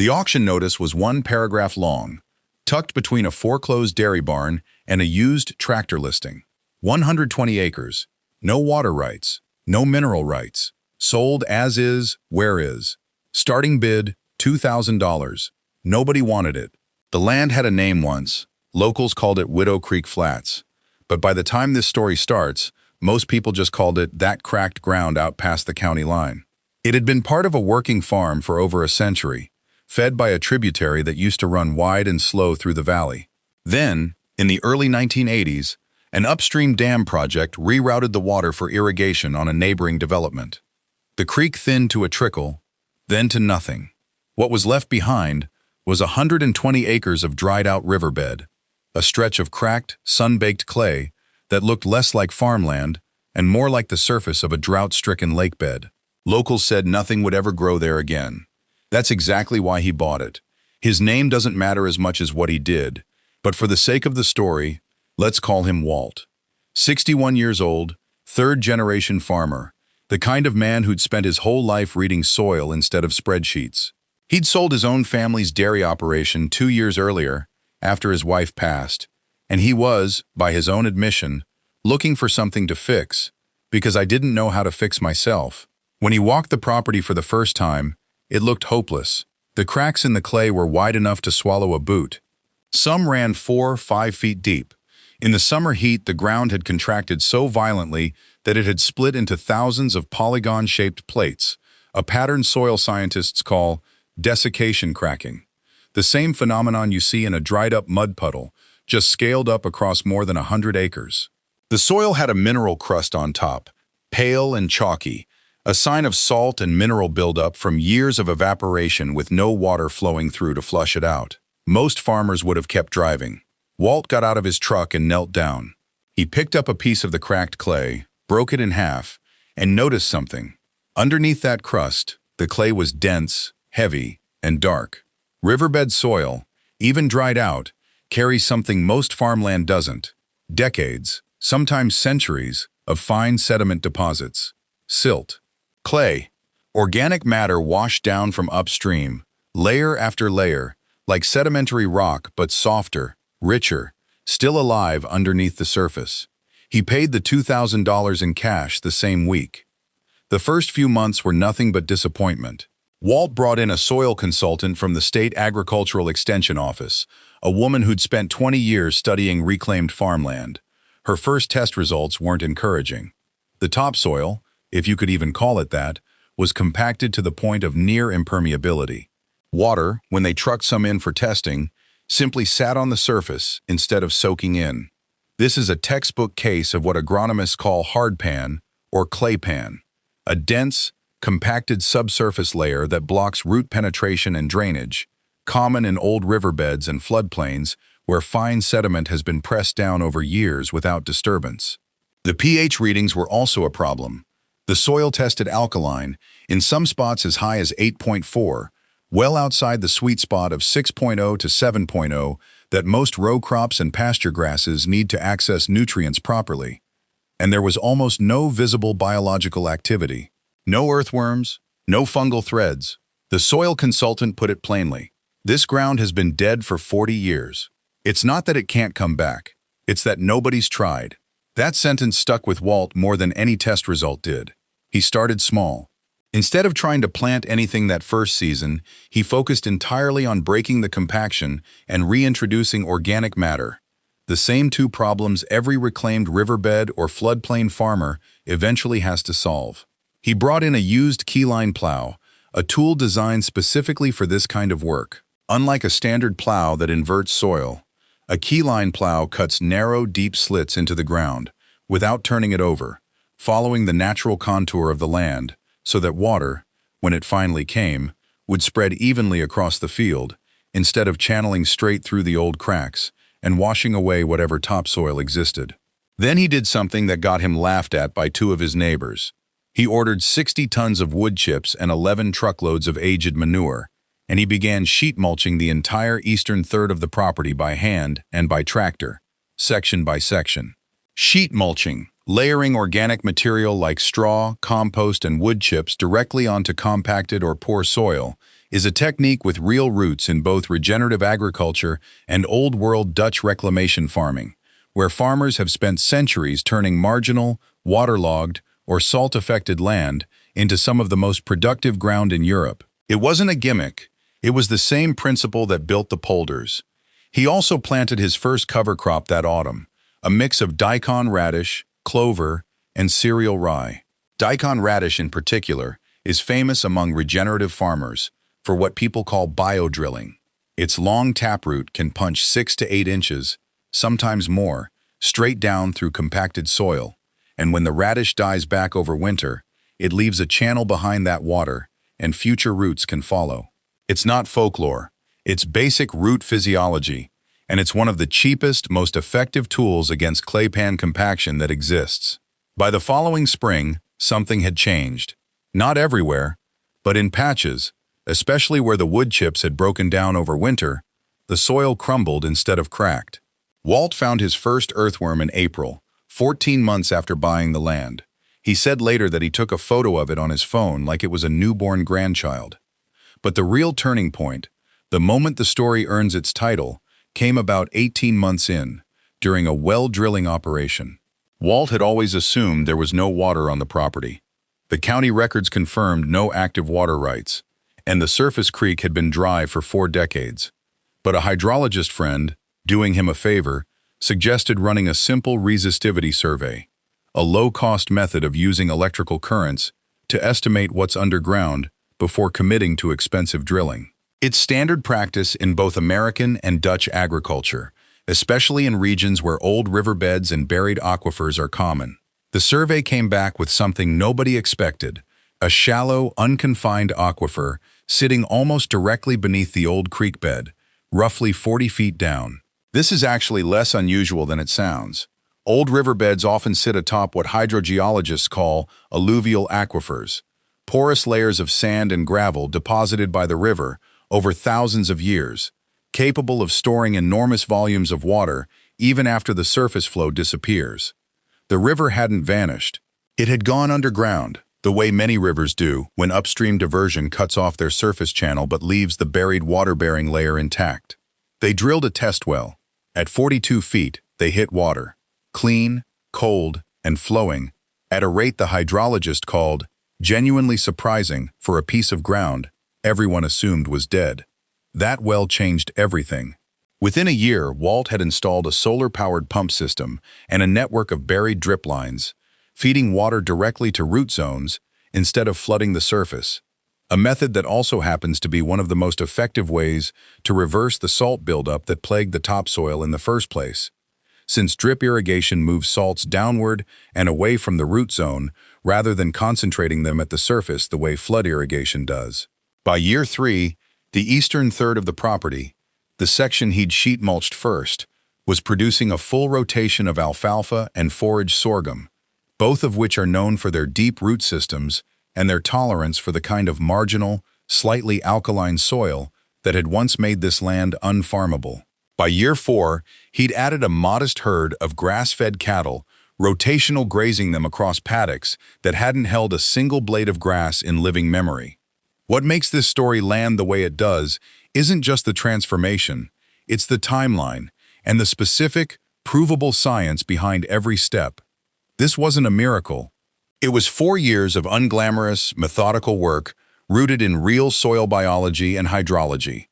The auction notice was one paragraph long, tucked between a foreclosed dairy barn and a used tractor listing. 120 acres, no water rights, no mineral rights, sold as is, where is. Starting bid, $2,000. Nobody wanted it. The land had a name once. Locals called it Widow Creek Flats. But by the time this story starts, most people just called it that cracked ground out past the county line. It had been part of a working farm for over a century, fed by a tributary that used to run wide and slow through the valley. Then, in the early 1980s, an upstream dam project rerouted the water for irrigation on a neighboring development. The creek thinned to a trickle, then to nothing. What was left behind was 120 acres of dried-out riverbed, a stretch of cracked, sun-baked clay that looked less like farmland and more like the surface of a drought-stricken lakebed. Locals said nothing would ever grow there again. That's exactly why he bought it. His name doesn't matter as much as what he did, but for the sake of the story, let's call him Walt. 61 years old, third-generation farmer, the kind of man who'd spent his whole life reading soil instead of spreadsheets. He'd sold his own family's dairy operation 2 years earlier, after his wife passed, and he was, by his own admission, looking for something to fix, because I didn't know how to fix myself. When he walked the property for the first time, it looked hopeless. The cracks in the clay were wide enough to swallow a boot. Some ran 4 or 5 feet deep. In the summer heat, the ground had contracted so violently that it had split into thousands of polygon-shaped plates, a pattern soil scientists call desiccation cracking. The same phenomenon you see in a dried-up mud puddle, just scaled up across more than 100 acres. The soil had a mineral crust on top, pale and chalky, a sign of salt and mineral buildup from years of evaporation with no water flowing through to flush it out. Most farmers would have kept driving. Walt got out of his truck and knelt down. He picked up a piece of the cracked clay, broke it in half, and noticed something. Underneath that crust, the clay was dense, heavy, and dark. Riverbed soil, even dried out, carries something most farmland doesn't: decades, sometimes centuries, of fine sediment deposits. Silt. Clay. Organic matter washed down from upstream, layer after layer, like sedimentary rock but softer, richer, still alive underneath the surface. He paid the $2,000 in cash the same week. The first few months were nothing but disappointment. Walt brought in a soil consultant from the State Agricultural Extension Office, a woman who'd spent 20 years studying reclaimed farmland. Her first test results weren't encouraging. The topsoil, if you could even call it that, was compacted to the point of near impermeability. Water, when they trucked some in for testing, simply sat on the surface instead of soaking in. This is a textbook case of what agronomists call hardpan or claypan, a dense, compacted subsurface layer that blocks root penetration and drainage, common in old riverbeds and floodplains where fine sediment has been pressed down over years without disturbance. The pH readings were also a problem. The soil tested alkaline, in some spots as high as 8.4, well outside the sweet spot of 6.0 to 7.0 that most row crops and pasture grasses need to access nutrients properly. And there was almost no visible biological activity. No earthworms, no fungal threads. The soil consultant put it plainly: this ground has been dead for 40 years. It's not that it can't come back. It's that nobody's tried. That sentence stuck with Walt more than any test result did. He started small. Instead of trying to plant anything that first season, he focused entirely on breaking the compaction and reintroducing organic matter. The same two problems every reclaimed riverbed or floodplain farmer eventually has to solve. He brought in a used keyline plow, a tool designed specifically for this kind of work. Unlike a standard plow that inverts soil, a keyline plow cuts narrow, deep slits into the ground without turning it over, following the natural contour of the land, so that water, when it finally came, would spread evenly across the field, instead of channeling straight through the old cracks and washing away whatever topsoil existed. Then he did something that got him laughed at by 2 of his neighbors. He ordered 60 tons of wood chips and 11 truckloads of aged manure, and he began sheet mulching the entire eastern third of the property by hand and by tractor, section by section. Sheet mulching, layering organic material like straw, compost, and wood chips directly onto compacted or poor soil, is a technique with real roots in both regenerative agriculture and old-world Dutch reclamation farming, where farmers have spent centuries turning marginal, waterlogged, or salt-affected land into some of the most productive ground in Europe. It wasn't a gimmick. It was the same principle that built the polders. He also planted his first cover crop that autumn, a mix of daikon radish, clover, and cereal rye. Daikon radish in particular is famous among regenerative farmers for what people call bio-drilling. Its long taproot can punch 6 to 8 inches, sometimes more, straight down through compacted soil, and when the radish dies back over winter, it leaves a channel behind that water, and future roots can follow. It's not folklore, it's basic root physiology, and it's one of the cheapest, most effective tools against claypan compaction that exists. By the following spring, something had changed. Not everywhere, but in patches, especially where the wood chips had broken down over winter, the soil crumbled instead of cracked. Walt found his first earthworm in April, 14 months after buying the land. He said later that he took a photo of it on his phone like it was a newborn grandchild. But the real turning point, the moment the story earns its title, came about 18 months in, during a well drilling operation. Walt had always assumed there was no water on the property. The county records confirmed no active water rights, and the surface creek had been dry for 4 decades. But a hydrologist friend, doing him a favor, suggested running a simple resistivity survey, a low-cost method of using electrical currents to estimate what's underground before committing to expensive drilling. It's standard practice in both American and Dutch agriculture, especially in regions where old riverbeds and buried aquifers are common. The survey came back with something nobody expected, a shallow, unconfined aquifer sitting almost directly beneath the old creek bed, roughly 40 feet down. This is actually less unusual than it sounds. Old riverbeds often sit atop what hydrogeologists call alluvial aquifers, porous layers of sand and gravel deposited by the river over thousands of years, capable of storing enormous volumes of water even after the surface flow disappears. The river hadn't vanished. It had gone underground, the way many rivers do when upstream diversion cuts off their surface channel but leaves the buried water-bearing layer intact. They drilled a test well. At 42 feet, they hit water, clean, cold, and flowing, at a rate the hydrologist called genuinely surprising for a piece of ground everyone assumed was dead. That well changed everything. Within a year, Walt had installed a solar-powered pump system and a network of buried drip lines, feeding water directly to root zones instead of flooding the surface, a method that also happens to be one of the most effective ways to reverse the salt buildup that plagued the topsoil in the first place, since drip irrigation moves salts downward and away from the root zone rather than concentrating them at the surface the way flood irrigation does. By year 3, the eastern third of the property, the section he'd sheet mulched first, was producing a full rotation of alfalfa and forage sorghum, both of which are known for their deep root systems and their tolerance for the kind of marginal, slightly alkaline soil that had once made this land unfarmable. By year 4, he'd added a modest herd of grass-fed cattle, rotational grazing them across paddocks that hadn't held a single blade of grass in living memory. What makes this story land the way it does isn't just the transformation, it's the timeline and the specific, provable science behind every step. This wasn't a miracle. It was 4 years of unglamorous, methodical work rooted in real soil biology and hydrology,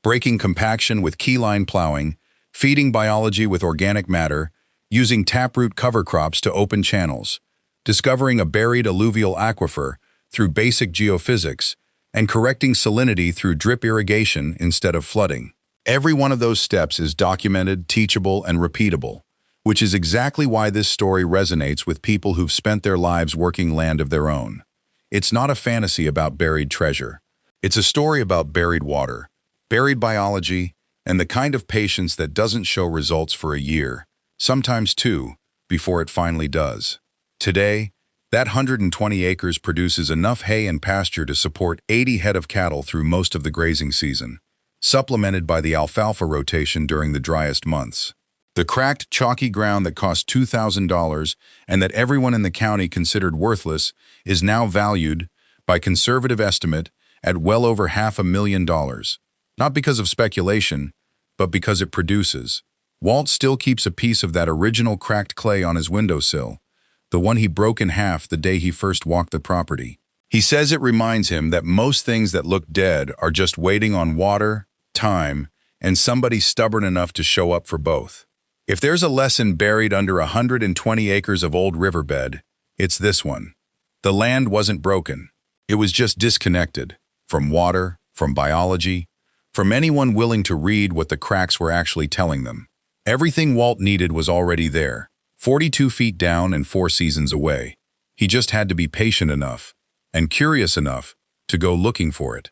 breaking compaction with keyline plowing, feeding biology with organic matter, using taproot cover crops to open channels, discovering a buried alluvial aquifer through basic geophysics, and correcting salinity through drip irrigation instead of flooding. Every one of those steps is documented, teachable, and repeatable, which is exactly why this story resonates with people who've spent their lives working land of their own. It's not a fantasy about buried treasure. It's a story about buried water, buried biology, and the kind of patience that doesn't show results for a year, sometimes 2, before it finally does. Today, that 120 acres produces enough hay and pasture to support 80 head of cattle through most of the grazing season, supplemented by the alfalfa rotation during the driest months. The cracked, chalky ground that cost $2,000 and that everyone in the county considered worthless is now valued, by conservative estimate, at well over $500,000. Not because of speculation, but because it produces. Walt still keeps a piece of that original cracked clay on his windowsill, the one he broke in half the day he first walked the property. He says it reminds him that most things that look dead are just waiting on water, time, and somebody stubborn enough to show up for both. If there's a lesson buried under 120 acres of old riverbed, it's this one. The land wasn't broken. It was just disconnected from water, from biology, from anyone willing to read what the cracks were actually telling them. Everything Walt needed was already there, 42 feet down and 4 seasons away. He just had to be patient enough and curious enough to go looking for it.